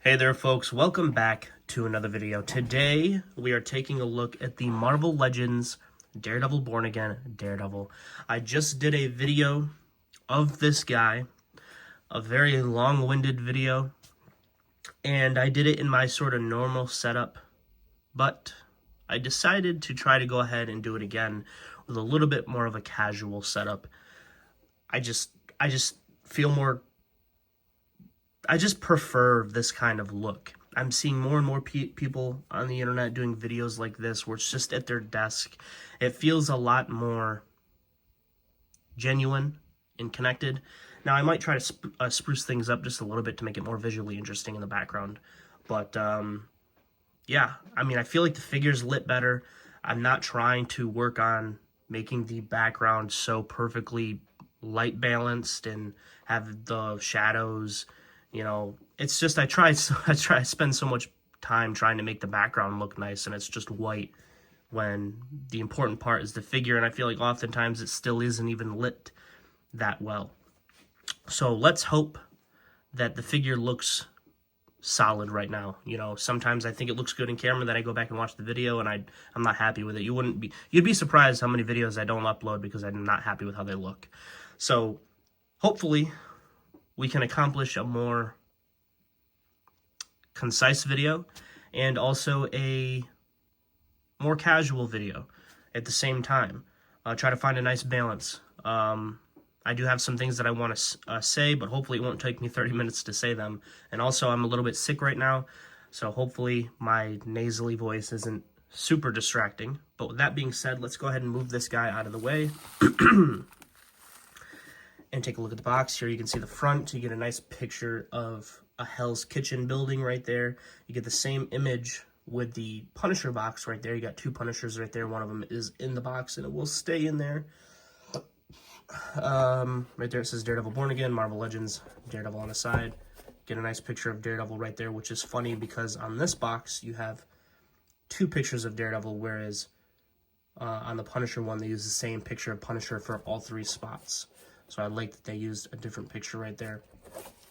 Hey there folks, welcome back to another video. Today we are taking a look at the Marvel Legends Daredevil Born Again Daredevil. I just did a video of this guy, a very long-winded video, and I did it in my sort of normal setup, but I decided to try to go ahead and do it again with a little bit more of a casual setup. I just feel more, I just prefer this kind of look. I'm seeing more and more people on the internet doing videos like this where it's just at their desk. It feels a lot more genuine and connected. Now, I might try to spruce things up just a little bit to make it more visually interesting in the background. But, yeah, I mean, I feel like the figure's lit better. I'm not trying to work on making the background so perfectly light balanced and have the shadows. You know, it's just I try to spend so much time trying to make the background look nice, and it's just white when the important part is the figure, and I feel like oftentimes it still isn't even lit that well. So let's hope that the figure looks solid right now. You know, sometimes I think it looks good in camera, then I go back and watch the video and I'm not happy with it. You'd be surprised how many videos I don't upload because I'm not happy with how they look. So hopefully we can accomplish a more concise video and also a more casual video at the same time. Try to find a nice balance. I do have some things that I want to say, but hopefully it won't take me 30 minutes to say them. And also, I'm a little bit sick right now, so hopefully my nasally voice isn't super distracting. But with that being said, let's go ahead and move this guy out of the way. And take a look at the box. Here you can see the front. You get a nice picture of a Hell's Kitchen building right there. You get the same image with the Punisher box right there. You got two Punishers right there. One of them is in the box, and it will stay in there. Right there it says Daredevil Born Again, Marvel Legends, Daredevil on the side. Get a nice picture of Daredevil right there, which is funny because on this box you have two pictures of Daredevil, whereas on the Punisher one they use the same picture of Punisher for all three spots. So I like that they used a different picture right there.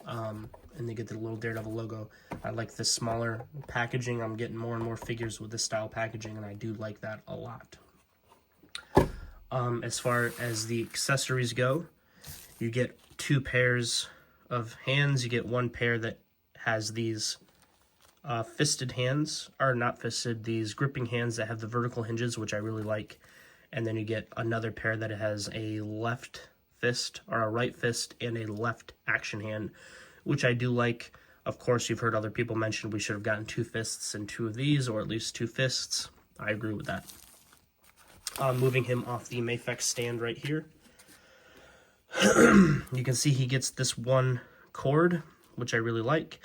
And they get the little Daredevil logo. I like this smaller packaging. I'm getting more and more figures with this style packaging, and I do like that a lot. As far as the accessories go, you get two pairs of hands. You get one pair that has these fisted hands, or not fisted, these gripping hands that have the vertical hinges, which I really like. And then you get another pair that has a left fist, or a right fist, and a left action hand, which I do like. Of course, you've heard other people mention we should have gotten two fists and two of these, or at least two fists. I agree with that. Moving him off the Mafex stand right here. You can see he gets this one cord, which I really like.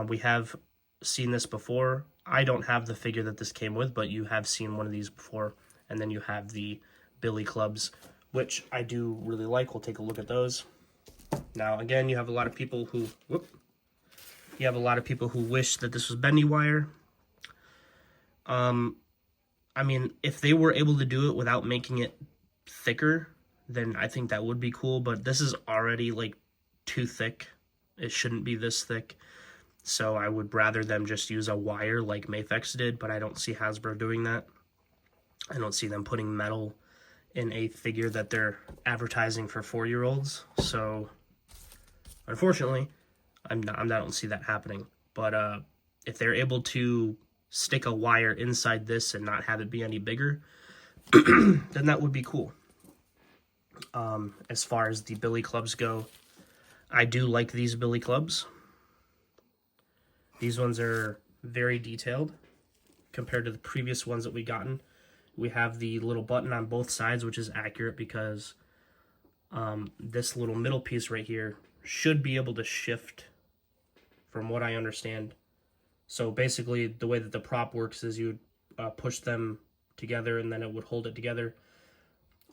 We have seen this before. I don't have the figure that this came with, but you have seen one of these before. And then you have the billy clubs, which I do really like. We'll take a look at those. Now, again, you have a lot of people who, wish that this was bendy wire. I mean, if they were able to do it without making it thicker, then I think that would be cool. But this is already, like, too thick. It shouldn't be this thick. So I would rather them just use a wire like Mafex did, but I don't see Hasbro doing that. I don't see them putting metal in a figure that they're advertising for 4-year-olds. So, unfortunately, I don't see that happening. But if they're able to stick a wire inside this and not have it be any bigger, then that would be cool. As far as the billy clubs go, I do like these billy clubs. These ones are very detailed compared to the previous ones that we gotten. We have the little button on both sides, which is accurate because this little middle piece right here should be able to shift, from what I understand. So basically, the way that the prop works is you would push them together, and then it would hold it together,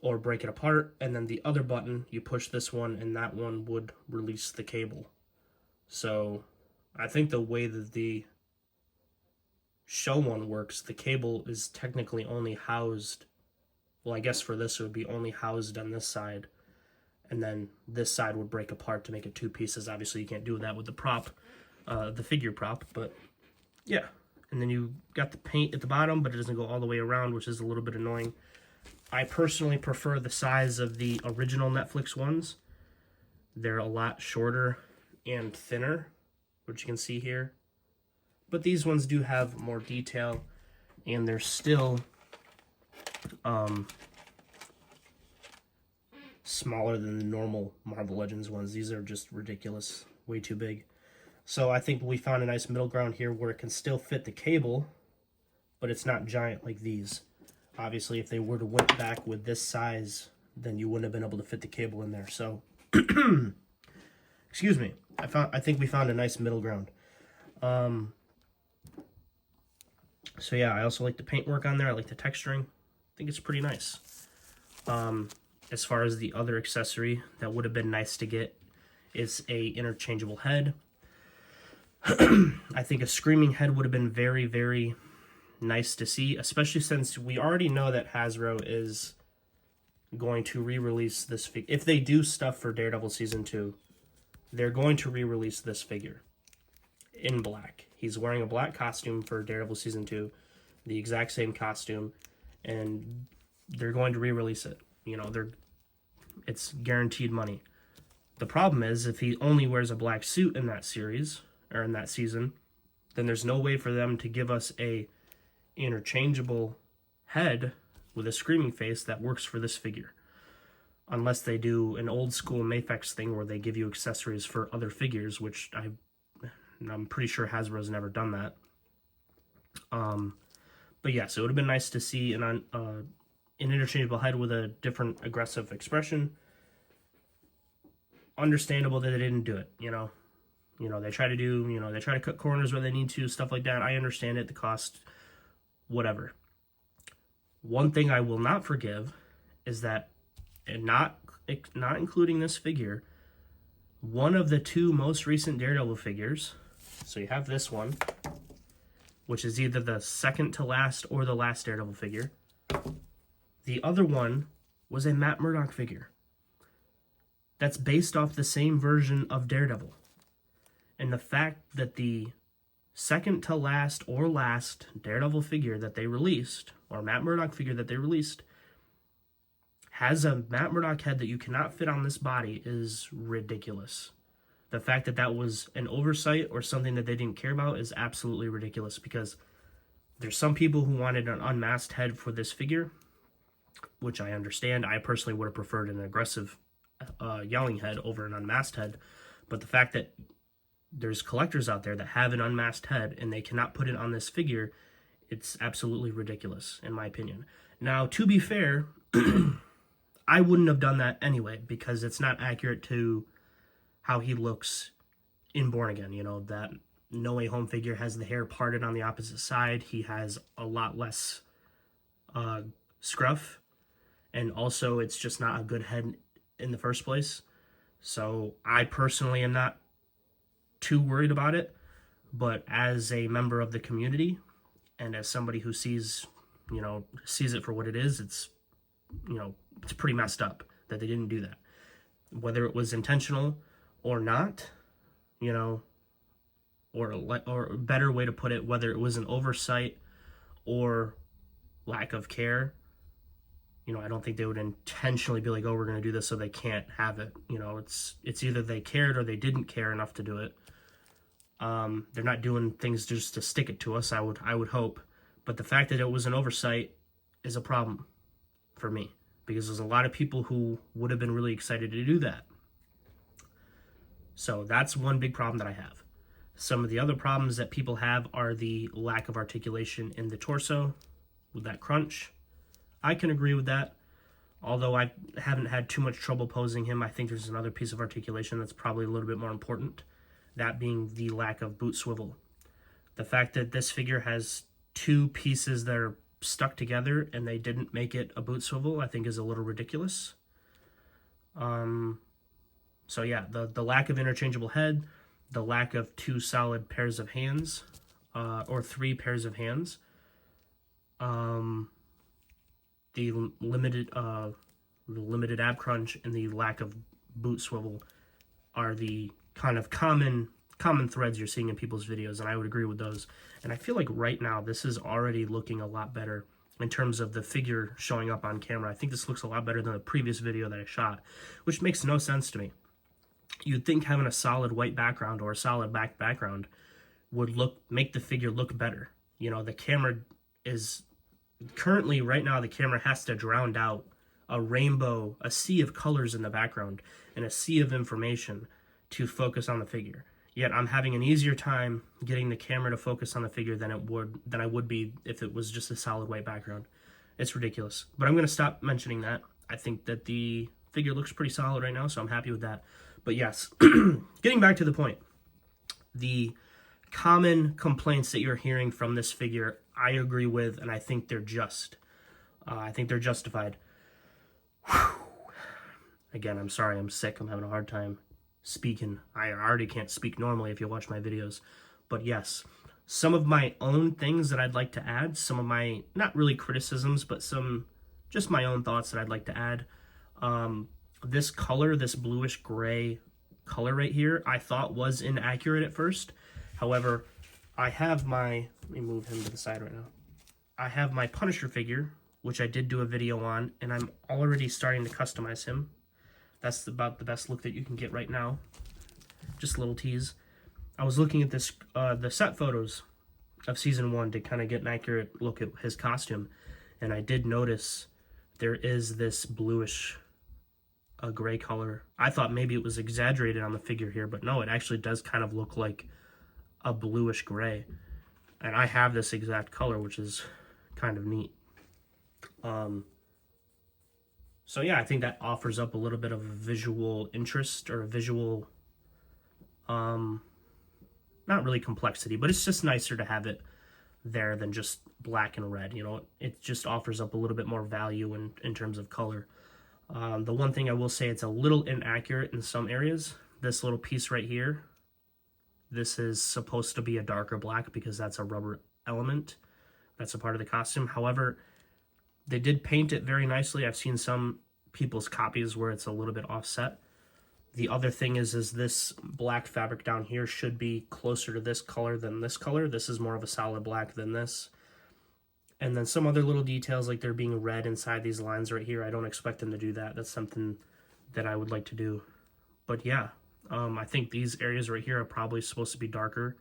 or break it apart. And then the other button, you push this one, and that one would release the cable. So I think the way that the show one works, the cable is technically only housed, well, I guess for this it would be only housed on this side, and then this side would break apart to make it two pieces. Obviously you can't do that with the prop, the figure prop, but yeah. And then you got the paint at the bottom, but it doesn't go all the way around, which is a little bit annoying. I personally prefer the size of the original Netflix ones. They're a lot shorter and thinner, which you can see here. But these ones do have more detail, and they're still smaller than the normal Marvel Legends ones. These are just ridiculous, way too big. So I think we found a nice middle ground here where it can still fit the cable, but it's not giant like these. Obviously, if they were to went back with this size, then you wouldn't have been able to fit the cable in there. So, excuse me. I think we found a nice middle ground. So yeah, I also like the paintwork on there. I like the texturing. I think it's pretty nice. As far as the other accessory that would have been nice to get is a interchangeable head. I think a screaming head would have been very, very nice to see, especially since we already know that Hasbro is going to re-release this figure. If they do stuff for Daredevil Season 2, they're going to re-release this figure in black. He's wearing a black costume for Daredevil Season 2, the exact same costume, and they're going to re-release it. You know, it's guaranteed money. The problem is, if he only wears a black suit in that series, or in that season, then there's no way for them to give us a interchangeable head with a screaming face that works for this figure. Unless they do an old school Mafex thing where they give you accessories for other figures, which I'm pretty sure Hasbro's never done that. But yeah, so it would have been nice to see an interchangeable head with a different aggressive expression. Understandable that they didn't do it, you know. They try to cut corners where they need to, stuff like that. I understand it, the cost, whatever. One thing I will not forgive is that, and not including this figure, one of the two most recent Daredevil figures, so you have this one, which is either the second to last or the last Daredevil figure. The other one was a Matt Murdock figure that's based off the same version of Daredevil. And the fact that the second to last or last Daredevil figure that they released, or Matt Murdock figure that they released, has a Matt Murdock head that you cannot fit on this body is ridiculous. The fact that that was an oversight or something that they didn't care about is absolutely ridiculous, because there's some people who wanted an unmasked head for this figure, which I understand. I personally would have preferred an aggressive yelling head over an unmasked head, but the fact that there's collectors out there that have an unmasked head and they cannot put it on this figure, it's absolutely ridiculous, in my opinion. Now, to be fair, I wouldn't have done that anyway, because it's not accurate to how he looks in Born Again. You know, that No Way Home figure has the hair parted on the opposite side. He has a lot less scruff, and also it's just not a good head in the first place. So I personally am not too worried about it, but as a member of the community and as somebody who sees it for what it is, it's pretty messed up that they didn't do that. Whether it was intentional or not, or a better way to put it, whether it was an oversight or lack of care, I don't think they would intentionally be like, oh, we're going to do this so they can't have it. It's either they cared or they didn't care enough to do it. They're not doing things just to stick it to us, I would hope. But the fact that it was an oversight is a problem for me, because there's a lot of people who would have been really excited to do that. So that's one big problem that I have. Some of the other problems that people have are the lack of articulation in the torso with that crunch. I can agree with that. Although I haven't had too much trouble posing him, I think there's another piece of articulation that's probably a little bit more important. That being the lack of boot swivel. The fact that this figure has two pieces that are stuck together and they didn't make it a boot swivel, I think is a little ridiculous. So yeah, the lack of interchangeable head, the lack of two solid pairs of hands, or three pairs of hands, the limited ab crunch, and the lack of boot swivel are the kind of common common threads you're seeing in people's videos, and I would agree with those. And I feel like right now this is already looking a lot better in terms of the figure showing up on camera. I think this looks a lot better than the previous video that I shot, which makes no sense to me. You'd think having a solid white background or a solid black background would make the figure look better. You know, the camera is currently, right now, the camera has to drown out a rainbow, a sea of colors in the background, and a sea of information to focus on the figure. Yet I'm having an easier time getting the camera to focus on the figure than I would be if it was just a solid white background. It's ridiculous. But I'm going to stop mentioning that. I think that the figure looks pretty solid right now, so I'm happy with that. But yes, getting back to the point, the common complaints that you're hearing from this figure, I agree with, and I think they're just. I think they're justified. Whew. Again, I'm sorry, I'm sick. I'm having a hard time speaking. I already can't speak normally if you watch my videos. But yes, some of my own things that I'd like to add, some of my, not really criticisms, but some, just my own thoughts that I'd like to add. This color, this bluish gray color right here, I thought was inaccurate at first. However, I have my, let me move him to the side right now. I have my Punisher figure, which I did do a video on, and I'm already starting to customize him. That's about the best look that you can get right now. Just a little tease. I was looking at this, the set photos of Season 1 to kind of get an accurate look at his costume, and I did notice there is this bluish gray color. I thought maybe it was exaggerated on the figure here, but no, it actually does kind of look like a bluish gray. And I have this exact color, which is kind of neat. So yeah, I think that offers up a little bit of a visual interest, or a visual, not really complexity, but it's just nicer to have it there than just black and red. You know, it just offers up a little bit more value in terms of color. The one thing I will say, it's a little inaccurate in some areas. This little piece right here, this is supposed to be a darker black because that's a rubber element. That's a part of the costume. However, they did paint it very nicely. I've seen some people's copies where it's a little bit offset. The other thing is this black fabric down here should be closer to this color than this color. This is more of a solid black than this. And then some other little details, like there being red inside these lines right here, I don't expect them to do that. That's something that I would like to do. But yeah, I think these areas right here are probably supposed to be darker.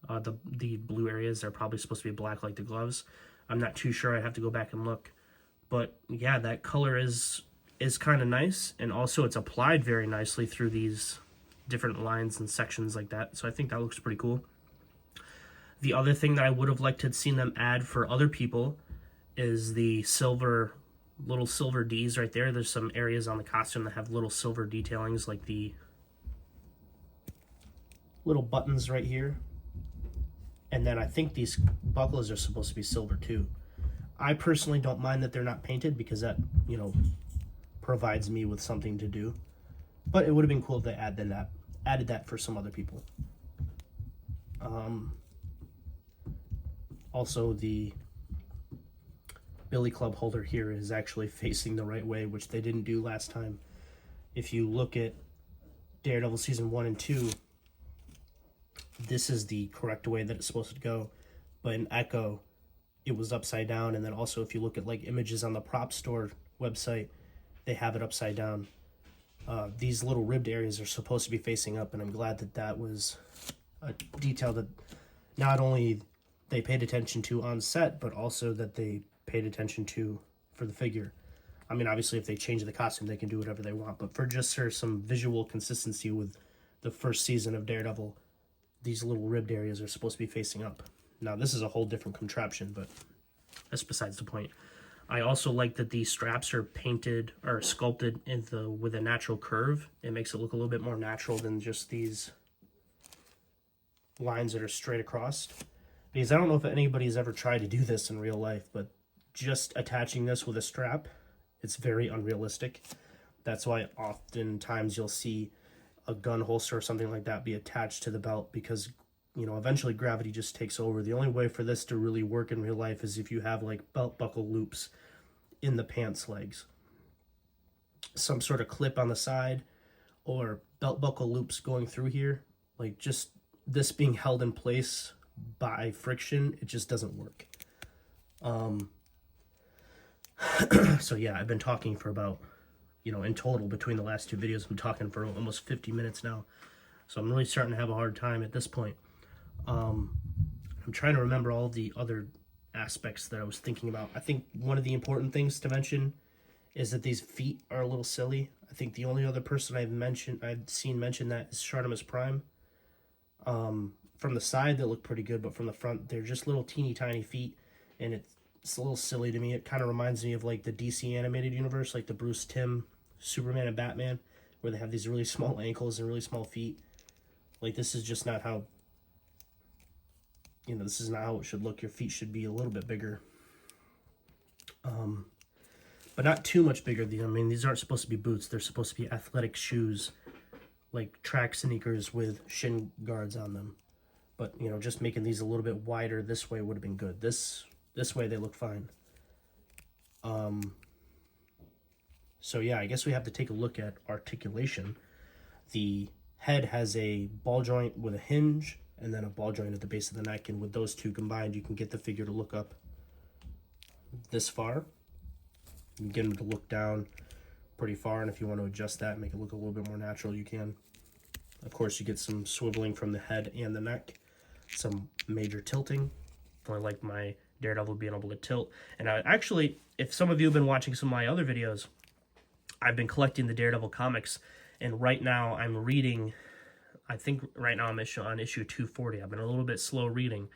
The blue areas are probably supposed to be black like the gloves. I'm not too sure. I have to go back and look. But yeah, that color is kind of nice. And also it's applied very nicely through these different lines and sections like that. So I think that looks pretty cool. The other thing that I would have liked to have seen them add for other people is the silver, little silver Ds right there. There's some areas on the costume that have little silver detailings, like the little buttons right here. And then I think these buckles are supposed to be silver too. I personally don't mind that they're not painted because that, you know, provides me with something to do. But it would have been cool if they added that for some other people. Also, the Billy Club holder here is actually facing the right way, which they didn't do last time. If you look at Daredevil Season 1 and 2, this is the correct way that it's supposed to go. But in Echo, it was upside down. And then also, if you look at like images on the prop store website, they have it upside down. These little ribbed areas are supposed to be facing up, and I'm glad that that was a detail that not only they paid attention to on set, but also that they paid attention to for the figure. I mean, obviously, if they change the costume, they can do whatever they want, but for just some visual consistency with the first season of Daredevil, these little ribbed areas are supposed to be facing up. Now, this is a whole different contraption, but that's besides the point. I also like that the straps are painted or sculpted with a natural curve. It makes it look a little bit more natural than just these lines that are straight across. Because I don't know if anybody's ever tried to do this in real life, but just attaching this with a strap, it's very unrealistic. That's why oftentimes you'll see a gun holster or something like that be attached to the belt, because, you know, eventually gravity just takes over. The only way for this to really work in real life is if you have like belt buckle loops in the pants legs, some sort of clip on the side, or belt buckle loops going through here. Like, just this being held in place by friction, it just doesn't work. So yeah, I've been talking for about, in total between the last two videos, I'm talking for almost 50 minutes now. So I'm really starting to have a hard time at this point. I'm trying to remember all the other aspects that I was thinking about. I think one of the important things to mention is that these feet are a little silly. I think the only other person I've seen mention that is Shartimus Prime. From the side, they look pretty good, but from the front, they're just little teeny tiny feet, and it's a little silly to me. It kind of reminds me of like the DC animated universe, like the Bruce Timm Superman and Batman, where they have these really small ankles and really small feet. Like, this is just not how, this is not how it should look. Your feet should be a little bit bigger. But not too much bigger. I mean, these aren't supposed to be boots. They're supposed to be athletic shoes, like track sneakers with shin guards on them. But, just making these a little bit wider this way would have been good. This way they look fine. So yeah, I guess we have to take a look at articulation. The head has a ball joint with a hinge, and then a ball joint at the base of the neck, and with those two combined, you can get the figure to look up this far. You can get them to look down pretty far, and if you want to adjust that and make it look a little bit more natural, you can. Of course, you get some swiveling from the head and the neck, some major tilting. I like my Daredevil being able to tilt. And actually, if some of you have been watching some of my other videos, I've been collecting the Daredevil comics, and right now I'm reading, I think right now I'm on issue 240. I've been a little bit slow reading,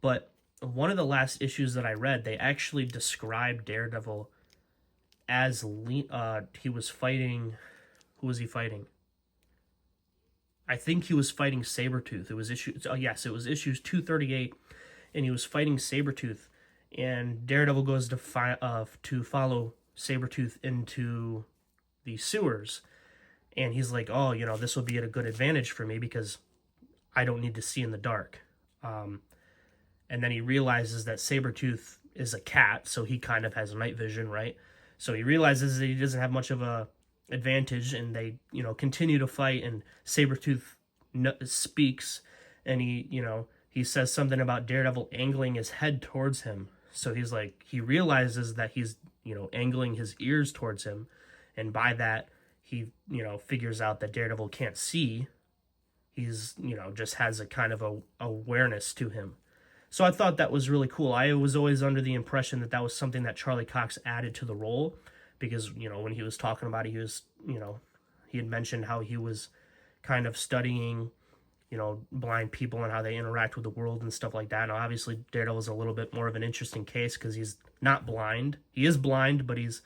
but one of the last issues that I read, they actually described Daredevil as he was fighting. Who was he fighting? I think he was fighting Sabretooth. It was it was issues 238, and he was fighting Sabretooth, and Daredevil goes to follow Sabretooth into the sewers, and he's like, oh, this will be at a good advantage for me because I don't need to see in the dark. And then he realizes that Sabretooth is a cat, so he kind of has night vision, right? So he realizes that he doesn't have much of a advantage, and they, continue to fight, and Sabretooth speaks, and he says something about Daredevil angling his head towards him. So he's like, he realizes that he's, angling his ears towards him, and by that, he, figures out that Daredevil can't see. He's, just has a kind of a awareness to him. So I thought that was really cool. I was always under the impression that was something that Charlie Cox added to the role, because, when he was talking about it, he was, he had mentioned how he was kind of studying, blind people and how they interact with the world and stuff like that. Now, obviously, Daredevil is a little bit more of an interesting case because he's not blind. He is blind, but he's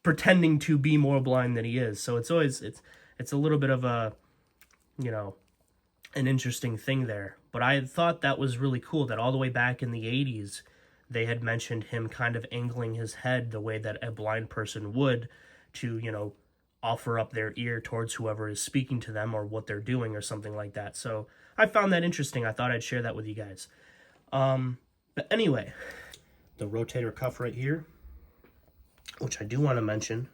pretending to be more blind than he is. So it's a little bit of a, an interesting thing there. But I thought that was really cool that all the way back in the 80s, they had mentioned him kind of angling his head the way that a blind person would to, offer up their ear towards whoever is speaking to them or what they're doing or something like that. So I found that interesting. I thought I'd share that with you guys. But anyway, the rotator cuff right here, which I do want to mention.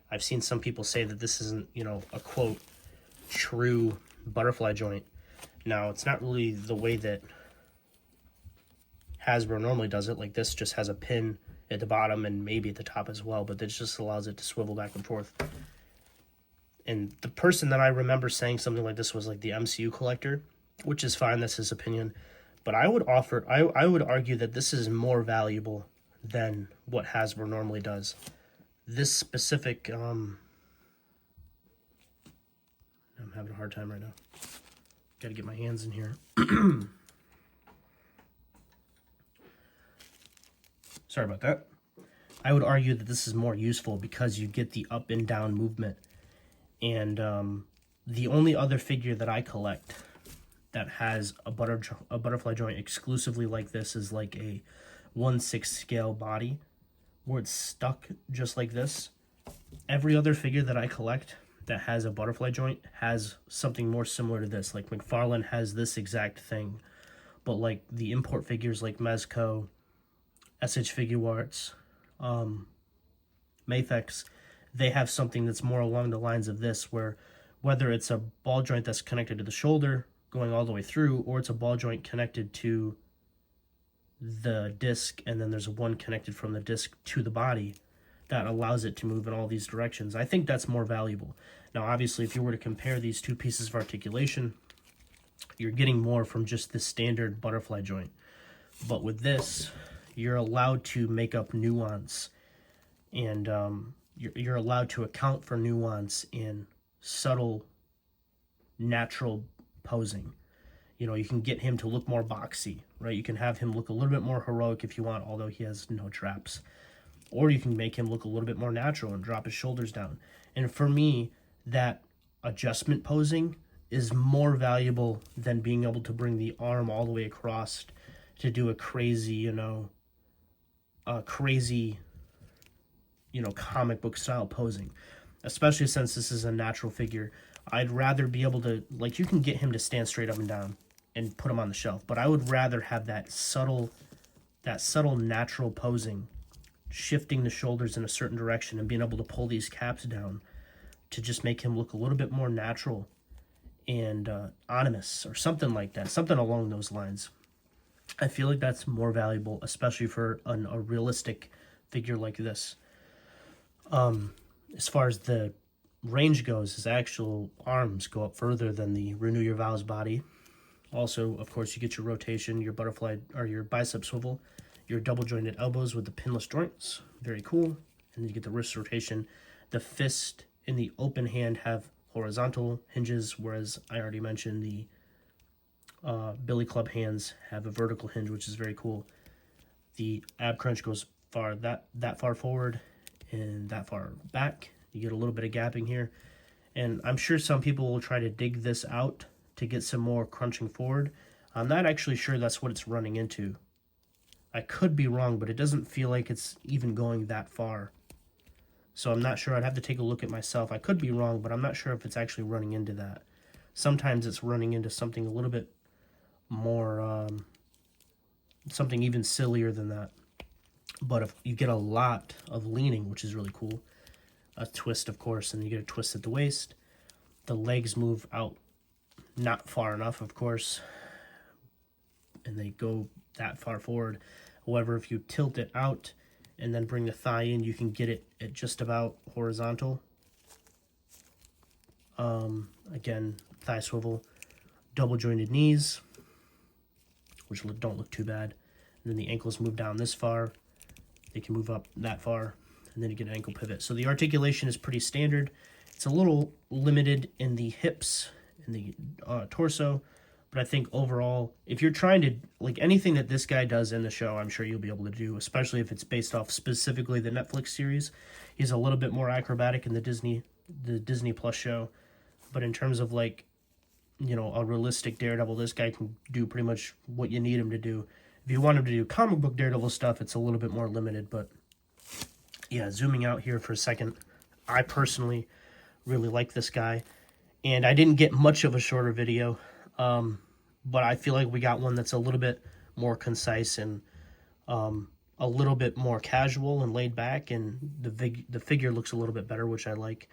I've seen some people say that this isn't, a quote, true butterfly joint. Now, it's not really the way that Hasbro normally does it. Like, this just has a pin at the bottom and maybe at the top as well, but this just allows it to swivel back and forth. And the person that I remember saying something like this was like the MCU collector, which is fine, that's his opinion. But I would argue that this is more valuable than what Hasbro normally does. This specific, I'm having a hard time right now. Gotta get my hands in here. Sorry about that. I would argue that this is more useful because you get the up and down movement. And the only other figure that I collect that has a butterfly joint exclusively like this is like a 1/6 scale body where it's stuck just like this. Every other figure that I collect that has a butterfly joint has something more similar to this. Like McFarlane has this exact thing, but like the import figures like Mezco, SH Figure Arts, Mafex, they have something that's more along the lines of this, where whether it's a ball joint that's connected to the shoulder going all the way through, or it's a ball joint connected to the disc, and then there's one connected from the disc to the body that allows it to move in all these directions. I think that's more valuable. Now, obviously, if you were to compare these two pieces of articulation, you're getting more from just the standard butterfly joint. But with this, you're allowed to make up nuance, and you're allowed to account for nuance in subtle, natural posing. You know, you can get him to look more boxy, right? You can have him look a little bit more heroic if you want, although he has no traps. Or you can make him look a little bit more natural and drop his shoulders down. And for me, that adjustment posing is more valuable than being able to bring the arm all the way across to do a crazy, comic book style posing. Especially since this is a natural figure. I'd rather be able to, like, you can get him to stand straight up and down and put him on the shelf, but I would rather have that subtle natural posing, shifting the shoulders in a certain direction and being able to pull these caps down to just make him look a little bit more natural and ominous or something like that, something along those lines. I feel like that's more valuable, especially for a realistic figure like this. As far as the range goes, his actual arms go up further than the Renew Your Vows body. Also, of course, you get your rotation, your butterfly, or your bicep swivel, your double jointed elbows with the pinless joints. Very cool. And then you get the wrist rotation. The fist and the open hand have horizontal hinges, whereas I already mentioned the billy club hands have a vertical hinge, which is very cool. The ab crunch goes that far forward and that far back. You get a little bit of gapping here. And I'm sure some people will try to dig this out to get some more crunching forward. I'm not actually sure that's what it's running into. I could be wrong, but it doesn't feel like it's even going that far. So I'm not sure. I'd have to take a look at myself. I could be wrong, but I'm not sure if it's actually running into that. Sometimes it's running into something a little bit more, something even sillier than that. But if you get a lot of leaning, which is really cool. A twist, of course, and you get a twist at the waist. The legs move out not far enough, of course, and they go that far forward. However, if you tilt it out and then bring the thigh in, you can get it at just about horizontal. Again, thigh swivel, double jointed knees, which don't look too bad. And then the ankles move down this far. They can move up that far. And then you get an ankle pivot. So the articulation is pretty standard. It's a little limited in the hips and the torso, but I think overall, if you're trying to, like, anything that this guy does in the show, I'm sure you'll be able to do, especially if it's based off specifically the Netflix series. He's a little bit more acrobatic in the Disney Plus show, but in terms of, like, a realistic Daredevil, this guy can do pretty much what you need him to do. If you want him to do comic book Daredevil stuff, it's a little bit more limited, but yeah, zooming out here for a second, I personally really like this guy, and I didn't get much of a shorter video, but I feel like we got one that's a little bit more concise and a little bit more casual and laid back, and the figure looks a little bit better, which I like.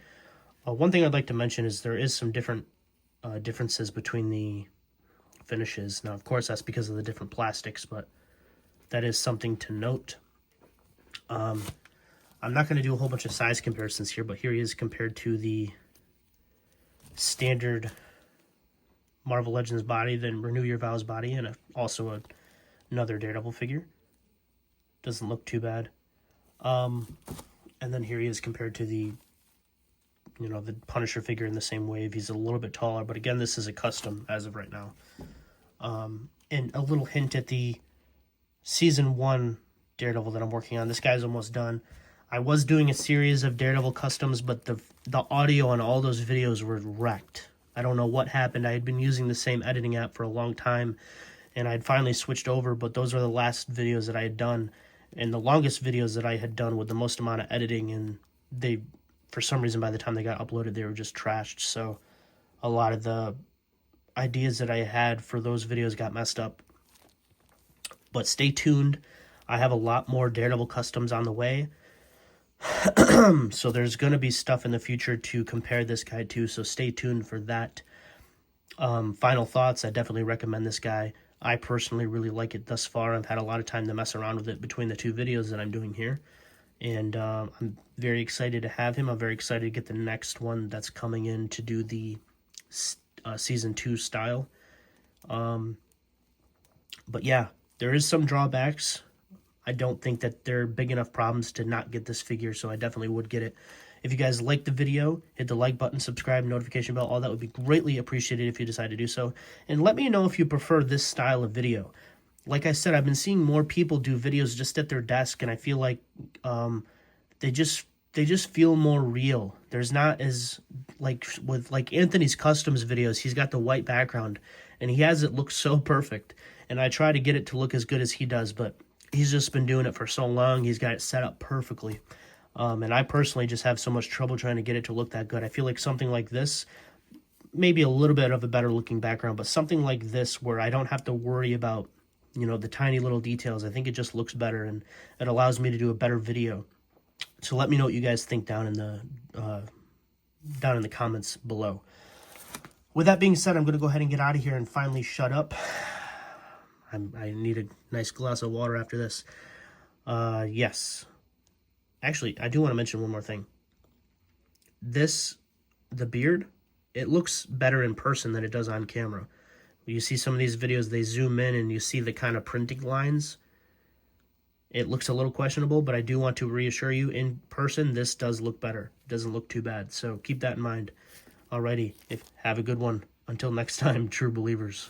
One thing I'd like to mention is there is some differences between the finishes. Now, of course, that's because of the different plastics, but that is something to note. I'm not going to do a whole bunch of size comparisons here, but here he is compared to the standard Marvel Legends body, then Renew Your Vows body, and also another Daredevil figure. Doesn't look too bad. And then here he is compared to the Punisher figure in the same wave. He's a little bit taller, but again, this is a custom as of right now. And a little hint at the Season 1 Daredevil that I'm working on. This guy's almost done. I was doing a series of Daredevil customs, but the audio on all those videos were wrecked. I don't know what happened. I had been using the same editing app for a long time, and I'd finally switched over, but those are the last videos that I had done, and the longest videos that I had done with the most amount of editing, and they, for some reason, by the time they got uploaded, they were just trashed, so a lot of the ideas that I had for those videos got messed up. But stay tuned. I have a lot more Daredevil customs on the way. So there's going to be stuff in the future to compare this guy to, so stay tuned for that. Final thoughts, I definitely recommend this guy. I personally really like it thus far. I've had a lot of time to mess around with it between the 2 videos that I'm doing here. And I'm very excited to have him. I'm very excited to get the next one that's coming in to do the Season 2 style. But yeah, there is some drawbacks. I don't think that they're big enough problems to not get this figure, so I definitely would get it. If you guys liked the video, hit the like button, subscribe, notification bell, all that would be greatly appreciated if you decide to do so. And let me know if you prefer this style of video. Like I said, I've been seeing more people do videos just at their desk, and I feel like they just feel more real. There's not as, like with like Anthony's Customs videos, he's got the white background, and he has it look so perfect. And I try to get it to look as good as he does, but he's just been doing it for so long, he's got it set up perfectly. And I personally just have so much trouble trying to get it to look that good. I feel like something like this, maybe a little bit of a better looking background, but something like this where I don't have to worry about, you know, the tiny little details. I think it just looks better, and it allows me to do a better video. So let me know what you guys think down in the comments below. With that being said, I'm going to go ahead and get out of here and finally shut up. I need a nice glass of water after this. Yes. Actually, I do want to mention one more thing. The beard, it looks better in person than it does on camera. You see some of these videos, they zoom in and you see the kind of printing lines. It looks a little questionable, but I do want to reassure you, in person, this does look better. It doesn't look too bad, so keep that in mind. Alrighty, have a good one. Until next time, true believers.